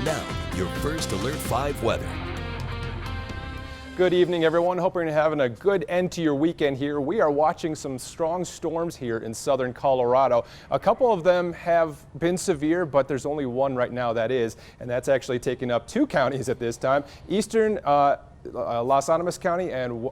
And now, your first Alert 5 weather. Good evening, everyone. Hoping you're having a good end to your weekend here. We are watching some strong storms here in southern Colorado. A couple of them have been severe, but there's only one right now that is, and that's actually taking up two counties at this time. Eastern Las Animas County and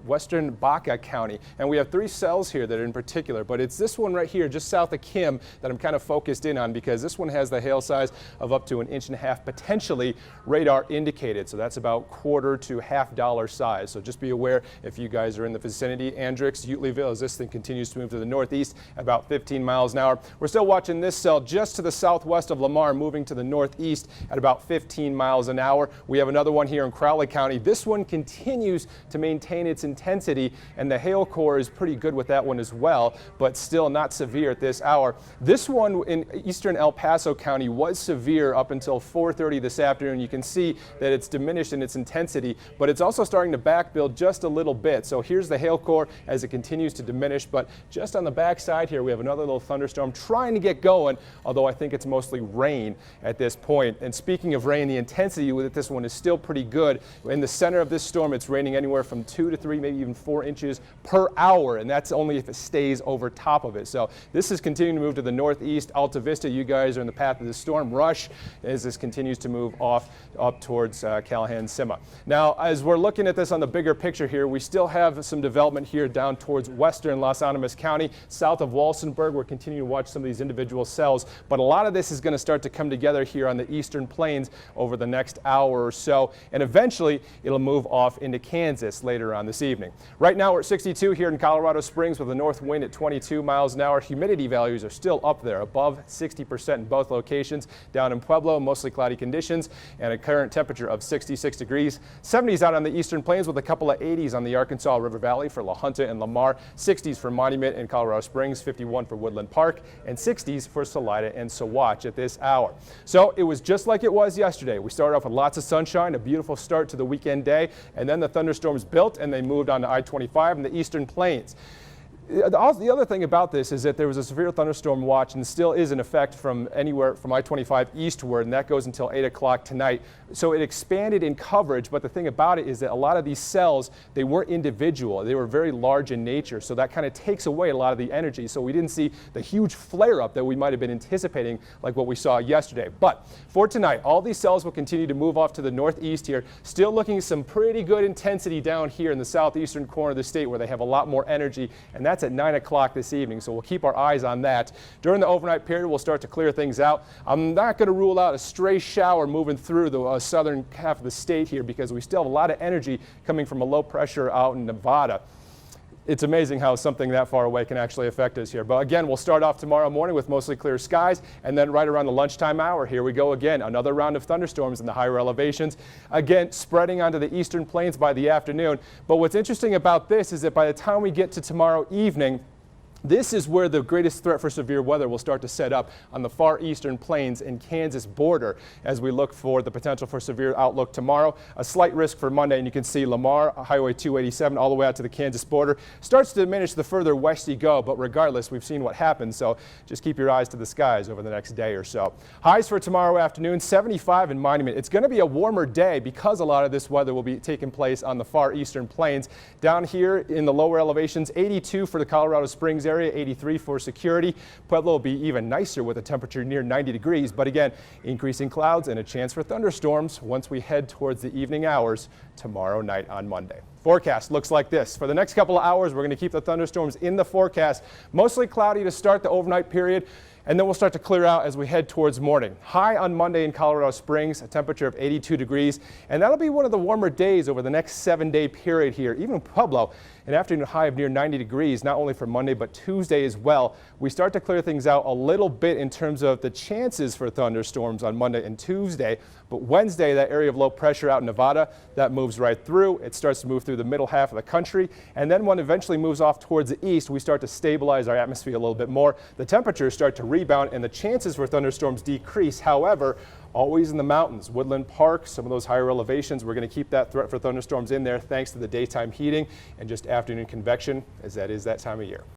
western Baca County. And we have three cells here that are in particular, but it's this one right here just south of Kim that I'm kind of focused in on because this one has the hail size of up to 1.5 inches, potentially radar indicated. So that's about $quarter to $half size. So just be aware if you guys are in the vicinity. Andrix, Utleyville, as this thing continues to move to the northeast about 15 miles an hour. We're still watching this cell just to the southwest of Lamar, moving to the northeast at about 15 miles an hour. We have another one here in Crowley County. This one continues to maintain its intensity, and the hail core is pretty good with that one as well, but still not severe at this hour. This one in eastern El Paso County was severe up until 4:30 this afternoon. You can see that it's diminished in its intensity, but it's also starting to backbuild just a little bit. So here's the hail core as it continues to diminish, but just on the back side here we have another little thunderstorm trying to get going, although I think it's mostly rain at this point. And speaking of rain, the intensity with this one is still pretty good. In the center of this storm, it's raining anywhere from 2 to 3, maybe even 4 inches per hour, and that's only if it stays over top of it. So this is continuing to move to the northeast. Alta Vista, you guys are in the path of the storm. Rush as this continues to move off up towards Callahan Sima. Now, as we're looking at this on the bigger picture here, we still have some development here down towards western Las Animas County, south of Walsenburg. We're continuing to watch some of these individual cells, but a lot of this is going to start to come together here on the eastern plains over the next hour or so, and eventually it'll move off into Kansas later on this evening. Right now we're at 62 here in Colorado Springs with a north wind at 22 miles an hour. Humidity values are still up there, above 60% in both locations. Down in Pueblo, mostly cloudy conditions and a current temperature of 66 degrees. 70s out on the eastern plains with a couple of 80s on the Arkansas River Valley for La Junta and Lamar. 60s for Monument and Colorado Springs, 51 for Woodland Park, and 60s for Salida and Saguache at this hour. So it was just like it was yesterday. We started off with lots of sunshine, a beautiful start to the weekend day, and then the thunderstorms built and they moved on to I-25 and the eastern plains. The other thing about this is that there was a severe thunderstorm watch and still is in effect from anywhere from I-25 eastward, and that goes until 8 o'clock tonight. So it expanded in coverage, but the thing about it is that a lot of these cells, they weren't individual. They were very large in nature, so that kind of takes away a lot of the energy. So we didn't see the huge flare-up that we might have been anticipating like what we saw yesterday. But for tonight, all these cells will continue to move off to the northeast here, still looking at some pretty good intensity down here in the southeastern corner of the state where they have a lot more energy, and that's at 9 o'clock this evening, so we'll keep our eyes on that. During the overnight period, we'll start to clear things out. I'm not going to rule out a stray shower moving through the southern half of the state here because we still have a lot of energy coming from a low pressure out in Nevada. It's amazing how something that far away can actually affect us here. But again, we'll start off tomorrow morning with mostly clear skies, and then right around the lunchtime hour, here we go again. Another round of thunderstorms in the higher elevations. Again, spreading onto the eastern plains by the afternoon. But what's interesting about this is that by the time we get to tomorrow evening, this is where the greatest threat for severe weather will start to set up on the far eastern plains and Kansas border as we look for the potential for severe outlook tomorrow. A slight risk for Monday, and you can see Lamar, Highway 287, all the way out to the Kansas border. Starts to diminish the further west you go, but regardless, we've seen what happens, so just keep your eyes to the skies over the next day or so. Highs for tomorrow afternoon, 75 in Monument. It's going to be a warmer day because a lot of this weather will be taking place on the far eastern plains. Down here in the lower elevations, 82 for the Colorado Springs area, 83 for Security. Pueblo will be even nicer with a temperature near 90 degrees, but again, increasing clouds and a chance for thunderstorms once we head towards the evening hours tomorrow night on Monday. Forecast looks like this. For the next couple of hours, we're going to keep the thunderstorms in the forecast. Mostly cloudy to start the overnight period, and then we'll start to clear out as we head towards morning. High on Monday in Colorado Springs, a temperature of 82 degrees, and that'll be one of the warmer days over the next 7-day period here. Even Pueblo, an afternoon high of near 90 degrees, not only for Monday but Tuesday as well. We start to clear things out a little bit in terms of the chances for thunderstorms on Monday and Tuesday, but Wednesday, that area of low pressure out in Nevada, that moves right through. It starts to move through the middle half of the country, and then when it eventually moves off towards the east, we start to stabilize our atmosphere a little bit more. The temperatures start to rebound and the chances for thunderstorms decrease. However, always in the mountains, Woodland Park, some of those higher elevations, we're going to keep that threat for thunderstorms in there thanks to the daytime heating and just afternoon convection, as that is that time of year.